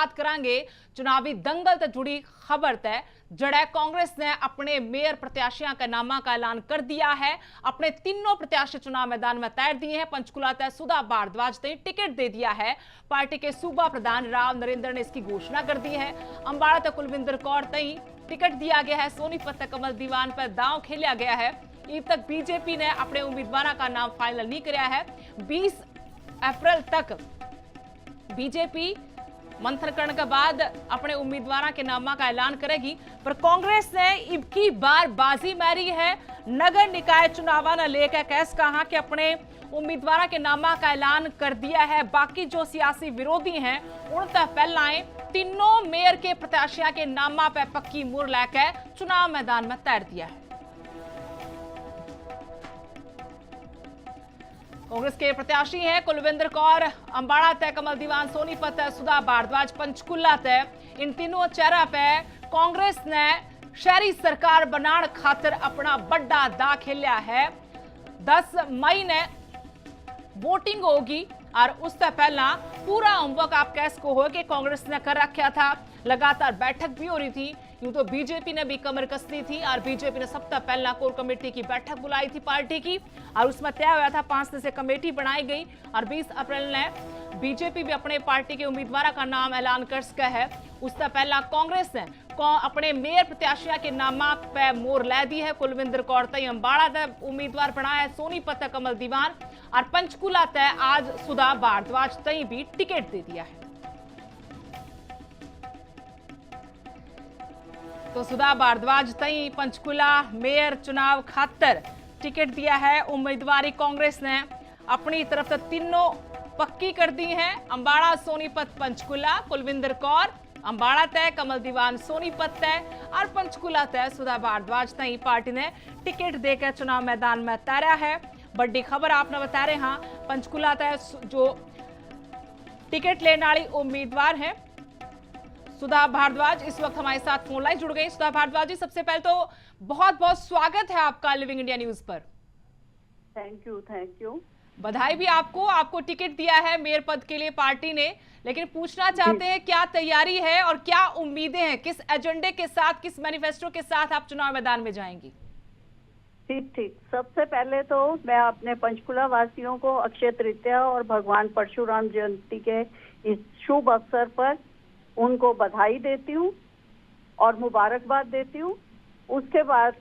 बात करांगे चुनावी दंगल से जुड़ी खबर तय जड़े कांग्रेस ने अपने मेयर प्रत्याशियों का नामा का ऐलान कर दिया है। अपने तीनों प्रत्याशी चुनाव मैदान में तैर दिए हैं। पंचकुला तय सुधा भारद्वाज ने टिकट दे दिया है। पार्टी के सूबा प्रधान राव नरेंद्र ने इसकी घोषणा कर दी है। अंबाड़ा तक कुलविंदर कौर तई टिकट दिया गया है। सोनीपत तक कमल दीवान पर दांव खेला गया है। ईद तक बीजेपी ने अपने उम्मीदवारों का नाम फाइनल नहीं किया है। 20 अप्रैल तक बीजेपी मंथन करने के बाद अपने उम्मीदवारों के नामा का ऐलान करेगी। पर कांग्रेस ने अब की बार बाजी मारी है। नगर निकाय चुनाव ने लेकर कैस कहा कि अपने उम्मीदवारों के नामा का ऐलान कर दिया है। बाकी जो सियासी विरोधी हैं उन तक फैलाएं तीनों मेयर के प्रत्याशियों के नामा पर पक्की मुहर लेकर चुनाव मैदान में तैर दिया है। कांग्रेस के प्रत्याशी हैं कुलविंदर कौर, अंबाड़ा तय कमल दीवान, सोनीपत तय सुधा भारद्वाज, पंचकुला तय। इन तीनों चेहरा पे कांग्रेस ने शहरी सरकार बनाने खातिर अपना बड़ा दा खेलिया है। 10 मई ने वोटिंग होगी और उससे पहला पूरा होमवर्क आप कैस को हो कि कांग्रेस ने कर रखा था। लगातार बैठक भी हो रही थी। यूं तो बीजेपी ने भी कमर कस ली थी और बीजेपी ने सबसे पहला कोर कमेटी की बैठक बुलाई थी पार्टी की और उसमें तय हुआ था 5 सदस्यीय कमेटी बनाई गई और 20 अप्रैल ने बीजेपी भी अपने पार्टी के उम्मीदवार का नाम ऐलान कर सका है। उससे पहला कांग्रेस ने अपने मेयर प्रत्याशियों के नामा पे मोहर लै दी है। कुलविंदर कौर तय अंबाड़ा तय उम्मीदवार बनाया है। सोनीपत तय कमल दीवान और पंचकुला तय आज सुधा भारद्वाज तय भी टिकट दे दिया है। तो सुधा भारद्वाज तई पंचकुला मेयर चुनाव खातर टिकट दिया है। उम्मीदवारी कांग्रेस ने अपनी तरफ से तीनों पक्की कर दी है। अंबाड़ा, सोनीपत, पंचकुला। कुलविंदर कौर अंबाड़ा तय, कमल दीवान सोनीपत तय और पंचकुला तय सुधा भारद्वाज तई पार्टी ने टिकट देकर चुनाव मैदान में तैरा है। बड़ी खबर आपने बता रहे हाँ, पंचकुला तय जो टिकट लेने वाली उम्मीदवार है सुधा भारद्वाज इस वक्त हमारे साथ फोन लाइन जुड़ गई। सुधा भारद्वाज जी, सबसे पहले तो बहुत बहुत स्वागत है आपका लिविंग इंडिया न्यूज पर। Thank you. बधाई भी आपको टिकट दिया है मेयर पद के लिए पार्टी ने, लेकिन पूछना चाहते हैं क्या तैयारी है और क्या उम्मीदें हैं, किस एजेंडे के साथ, किस मैनिफेस्टो के साथ आप चुनाव मैदान में जाएंगी? ठीक। सबसे पहले तो मैं अपने पंचकुला वासियों को अक्षय तृतीया और भगवान परशुराम जयंती के इस शुभ अवसर पर उनको बधाई देती हूँ और मुबारकबाद देती हूँ। उसके बाद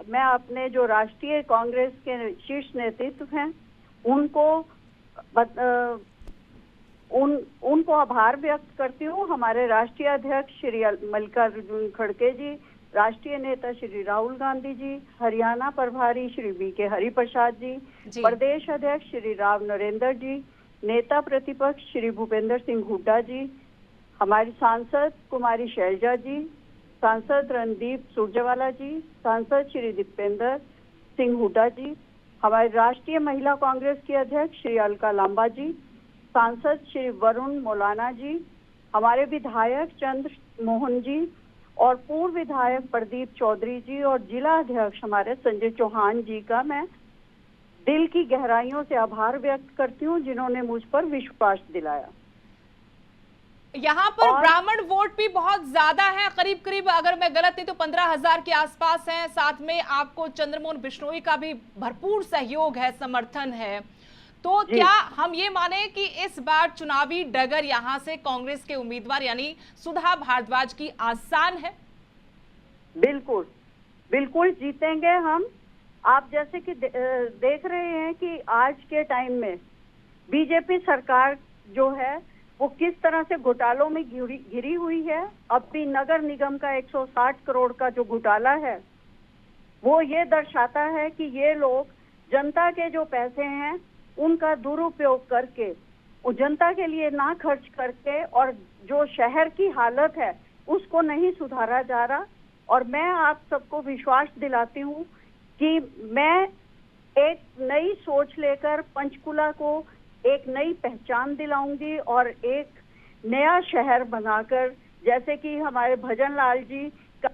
मैं अपने जो राष्ट्रीय कांग्रेस के शीर्ष नेतृत्व हैं उनको आभार व्यक्त करती हूँ। हमारे राष्ट्रीय अध्यक्ष श्री मल्लिकार्जुन खड़गे जी, राष्ट्रीय नेता श्री राहुल गांधी जी, हरियाणा प्रभारी श्री BK हरिप्रसाद जी, प्रदेश अध्यक्ष श्री राव नरेंद्र जी, नेता प्रतिपक्ष श्री भूपेंद्र सिंह हुड्डा जी, हमारी सांसद कुमारी शैलजा जी, सांसद रणदीप सुरजेवाला जी, सांसद श्री दीपेंद्र सिंह हुड्डा जी, हमारी राष्ट्रीय महिला कांग्रेस की अध्यक्ष श्री अलका लांबा जी, सांसद श्री वरुण मौलाना जी, हमारे विधायक चंद्र मोहन जी और पूर्व विधायक प्रदीप चौधरी जी और जिला अध्यक्ष हमारे संजय चौहान जी का मैं दिल की गहराइयों से आभार व्यक्त करती हूँ, जिन्होंने मुझ पर विश्वास दिलाया। यहाँ पर ब्राह्मण वोट भी बहुत ज्यादा है, करीब अगर मैं गलत नहीं तो 15,000 के आसपास हैं। साथ में आपको चंद्रमोहन बिश्नोई का भी भरपूर सहयोग है, समर्थन है। तो क्या हम ये माने कि इस बार चुनावी डगर यहाँ से कांग्रेस के उम्मीदवार यानी सुधा भारद्वाज की आसान है? बिल्कुल जीतेंगे हम। आप जैसे कि देख रहे हैं कि आज के टाइम में बीजेपी सरकार जो है वो किस तरह से घोटालों में घिरी हुई है। अब भी नगर निगम का 160 करोड़ का जो घोटाला है वो ये दर्शाता है कि ये लोग जनता के जो पैसे हैं उनका दुरुपयोग करके, वो जनता के लिए ना खर्च करके और जो शहर की हालत है उसको नहीं सुधारा जा रहा। और मैं आप सबको विश्वास दिलाती हूँ कि मैं एक नई सोच लेकर पंचकुला को एक नई पहचान दिलाऊंगी और एक नया शहर बनाकर, जैसे कि हमारे भजन लाल जी का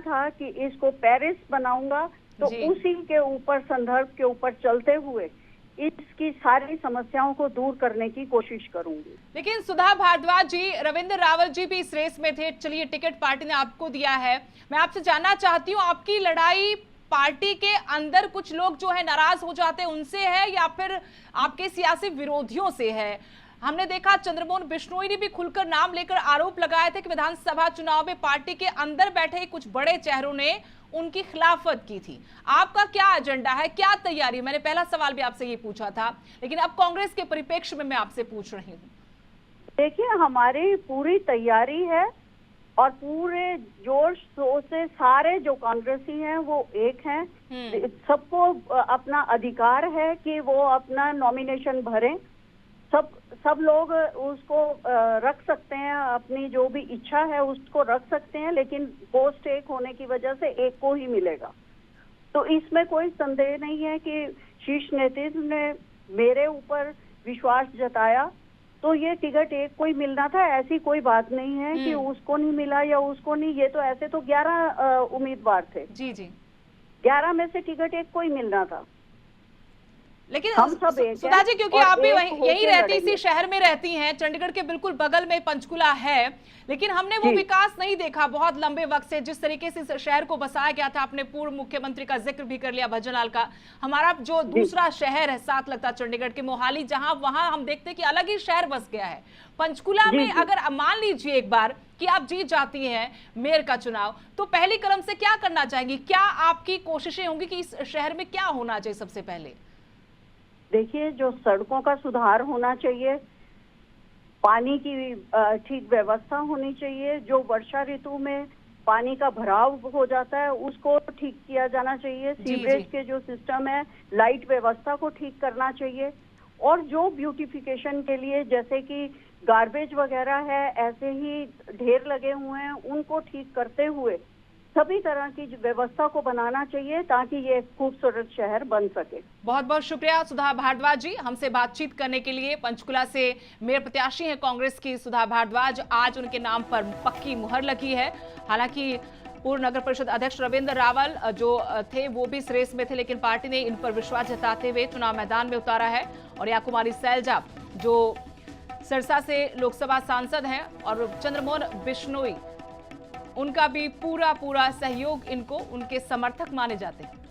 था कि इसको पेरिस बनाऊंगा, तो उसी के ऊपर संदर्भ के ऊपर चलते हुए इसकी सारी समस्याओं को दूर करने की कोशिश करूंगी। लेकिन सुधा भारद्वाज जी, रविंद्र रावल जी भी इस रेस में थे। चलिए, टिकट पार्टी ने आपको दिया है। मैं आपसे जानना चाहती हूँ, आपकी लड़ाई पार्टी के अंदर कुछ लोग जो है नाराज हो जाते हैं उनसे है, या फिर आपके सियासी विरोधियों से है? हमने देखा चंद्रमोहन बिश्नोई ने भी खुलकर नाम लेकर आरोप लगाए थे कि विधानसभा चुनाव में पार्टी के अंदर बैठे कुछ बड़े चेहरों ने उनकी खिलाफत की थी। आपका क्या एजेंडा है, क्या तैयारी? मैंने पहला सवाल भी आपसे ये पूछा था, लेकिन अब कांग्रेस के परिप्रेक्ष्य में मैं आपसे पूछ रही हूँ। देखिए, हमारी पूरी तैयारी है और पूरे जोर शोर से सारे जो कांग्रेसी हैं वो एक हैं। सबको अपना अधिकार है कि वो अपना नॉमिनेशन भरें। सब लोग उसको रख सकते हैं, अपनी जो भी इच्छा है उसको रख सकते हैं, लेकिन पोस्ट एक होने की वजह से एक को ही मिलेगा। तो इसमें कोई संदेह नहीं है कि शीर्ष नेतृत्व ने मेरे ऊपर विश्वास जताया तो ये टिकट एक को ही मिलना था। ऐसी कोई बात नहीं है कि उसको नहीं मिला या उसको नहीं। ये तो ऐसे तो 11 उम्मीदवार थे। जी जी, 11 में से टिकट एक को ही मिलना था। लेकिन हम सब एक सुधा जी, क्योंकि आप भी यही रहती, इसी लड़ेंगे। शहर में रहती हैं, चंडीगढ़ के बिल्कुल बगल में पंचकुला है, लेकिन हमने वो जी। विकास नहीं देखा बहुत लंबे वक्त से। जिस तरीके से इस शहर को बसाया गया था, अपने पूर्व मुख्यमंत्री का जिक्र भी कर लिया, भजनलाल का। हमारा जो दूसरा शहर है साथ लगता चंडीगढ़ के, मोहाली, जहां वहां हम देखते हैं कि अलग ही शहर बस गया है। पंचकुला में अगर मान लीजिए एक बार कि आप जीत जाती हैं मेयर का चुनाव, तो पहली कदम से क्या करना चाहेंगी? क्या आपकी कोशिशें होंगी कि इस शहर में क्या होना चाहिए सबसे पहले? देखिए, जो सड़कों का सुधार होना चाहिए, पानी की ठीक व्यवस्था होनी चाहिए, जो वर्षा ऋतु में पानी का भराव हो जाता है उसको ठीक किया जाना चाहिए, सीवरेज के जो सिस्टम है, लाइट व्यवस्था को ठीक करना चाहिए, और जो ब्यूटिफिकेशन के लिए जैसे कि गार्बेज वगैरह है ऐसे ही ढेर लगे हुए हैं, उनको ठीक करते हुए सभी तरह की व्यवस्था को बनाना चाहिए ताकि ये खूबसूरत शहर बन सके। बहुत बहुत शुक्रिया सुधा भारद्वाज जी, हमसे बातचीत करने के लिए। पंचकुला से मेयर प्रत्याशी हैं कांग्रेस की सुधा भारद्वाज। आज उनके नाम पर पक्की मुहर लगी है। हालांकि पूर्व नगर परिषद अध्यक्ष रविंद्र रावल जो थे वो भी इस रेस में थे, लेकिन पार्टी ने इन पर विश्वास जताते हुए चुनाव मैदान में उतारा है। और या कुमारी सैलजा जो सिरसा से लोकसभा सांसद हैं, और चंद्रमोहन बिश्नोई, उनका भी पूरा सहयोग इनको, उनके समर्थक माने जाते हैं।